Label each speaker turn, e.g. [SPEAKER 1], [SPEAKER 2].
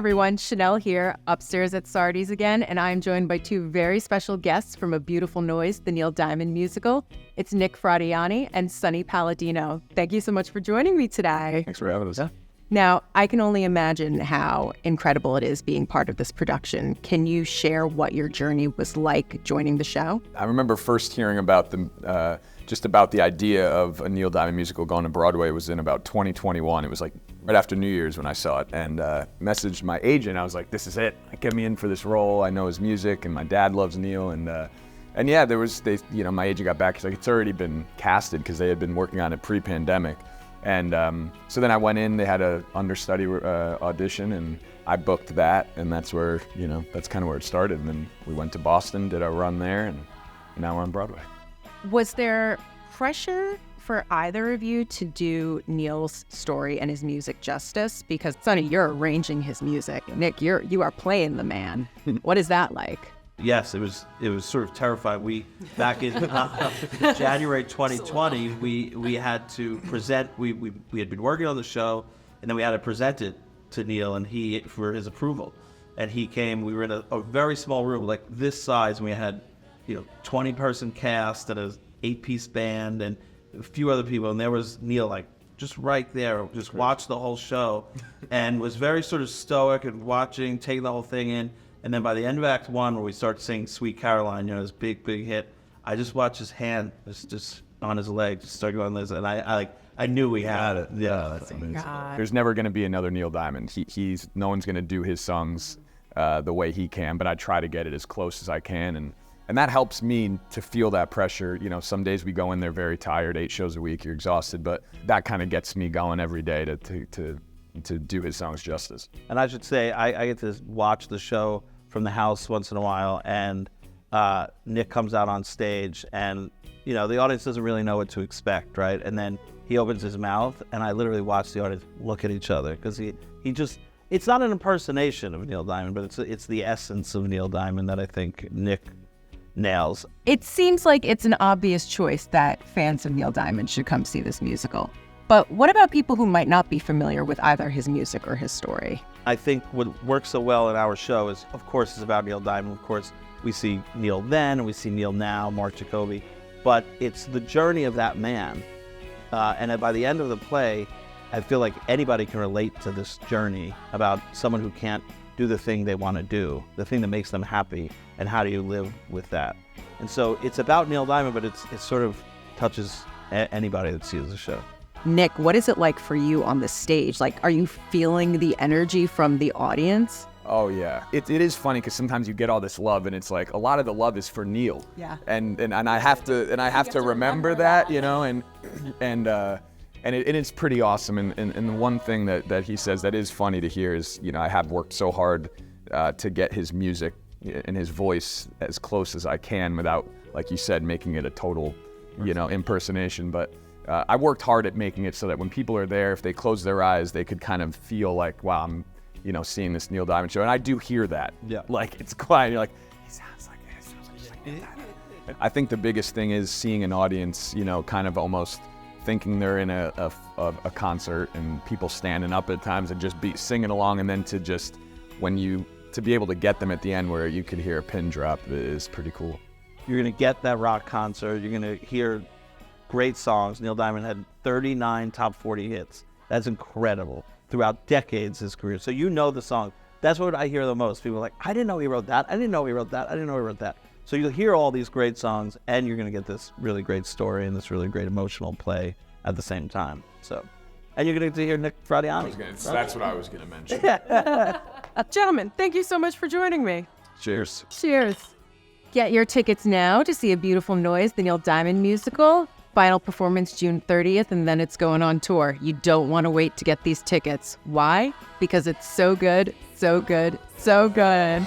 [SPEAKER 1] everyone, Chanel here, upstairs at Sardis again, and I'm joined by two very special guests from A Beautiful Noise, the Neil Diamond musical. It's Nick Fradiani and Sonny Paladino. Thank you so much for joining me today.
[SPEAKER 2] Thanks for having us.
[SPEAKER 1] Now, I can only imagine how incredible it is being part of this production. Can you share what your journey was like joining the show?
[SPEAKER 2] I remember first hearing about just about the idea of a Neil Diamond musical going to Broadway was in about 2021. It was like right after New Year's when I saw it, and messaged my agent. I was like, "This is it. Get me in for this role. I know his music, and my dad loves Neil." And yeah, my agent got back. He's like, "It's already been casted," because they had been working on it pre-pandemic. And so then I went in. They had a understudy audition, and I booked that, and that's where that's kind of where it started. And then we went to Boston, did our run there, and now we're on Broadway.
[SPEAKER 1] Was there pressure for either of you to do Neil's story and his music justice? Because Sonny, you're arranging his music. Nick, you are playing the man. What is that like?
[SPEAKER 3] Yes, it was sort of terrifying. Back in January 2020, we had to present. We had been working on the show, and then we had to present it to Neil and for his approval. And he came. We were in a very small room, like this size, and we had 20-person cast and an 8-piece band and a few other people, and there was Neil like just right there, just watched the whole show, and was very sort of stoic and watching, taking the whole thing in. And then by the end of Act 1, where we start singing Sweet Caroline, this big hit, I just watched his hand just on his leg, just start going this, and I knew we had it. Yeah, that's amazing.
[SPEAKER 1] God.
[SPEAKER 2] There's never going to be another Neil Diamond. No one's going to do his songs the way he can, but I try to get it as close as I can, and that helps me to feel that pressure. Some days we go in there very tired, 8 shows a week, you're exhausted, but that kind of gets me going every day to do his songs justice.
[SPEAKER 3] And I should say, I get to watch the show from the house once in a while, and Nick comes out on stage, and the audience doesn't really know what to expect, right? And then he opens his mouth, and I literally watch the audience look at each other, because it's not an impersonation of Neil Diamond, but it's the essence of Neil Diamond that I think Nick nails.
[SPEAKER 1] It seems like it's an obvious choice that fans of Neil Diamond should come see this musical. But what about people who might not be familiar with either his music or his story?
[SPEAKER 3] I think what works so well in our show is, of course, it's about Neil Diamond. Of course, we see Neil then, and we see Neil now, Mark Jacoby. But it's the journey of that man. And by the end of the play, I feel like anybody can relate to this journey about someone who can't do the thing they want to do, the thing that makes them happy, and how do you live with that. And so it's about Neil Diamond, but it sort of touches anybody that sees the show.
[SPEAKER 1] Nick, what is it like for you on the stage? Like, are you feeling the energy from the audience?
[SPEAKER 2] Oh yeah, it is funny because sometimes you get all this love, and it's like a lot of the love is for Neil.
[SPEAKER 1] Yeah.
[SPEAKER 2] And I have to remember that, and it's pretty awesome. And the one thing that he says that is funny to hear is, I have worked so hard to get his music and his voice as close as I can without, like you said, making it a total, impersonation. But I worked hard at making it so that when people are there, if they close their eyes, they could kind of feel like, wow, I'm, seeing this Neil Diamond show. And I do hear that. Yeah. Like, it's quiet. You're like, he sounds like this. Sounds like Neil Diamond. I think the biggest thing is seeing an audience, kind of almost thinking they're in a concert, and people standing up at times and just singing along, and then to be able to get them at the end where you could hear a pin drop is pretty cool.
[SPEAKER 3] You're going to get that rock concert. You're going to hear great songs. Neil Diamond had 39 top 40 hits. That's incredible throughout decades of his career. So the song. That's what I hear the most. People are like, I didn't know he wrote that. I didn't know he wrote that. I didn't know he wrote that. So you'll hear all these great songs, and you're going to get this really great story and this really great emotional play at the same time. And you're going to get to hear Nick Fradiani.
[SPEAKER 2] That's what I was going to mention.
[SPEAKER 1] Gentlemen, thank you so much for joining me.
[SPEAKER 2] Cheers.
[SPEAKER 1] Cheers. Get your tickets now to see A Beautiful Noise, the Neil Diamond musical. Final performance June 30th, and then it's going on tour. You don't want to wait to get these tickets. Why? Because it's so good, so good, so good.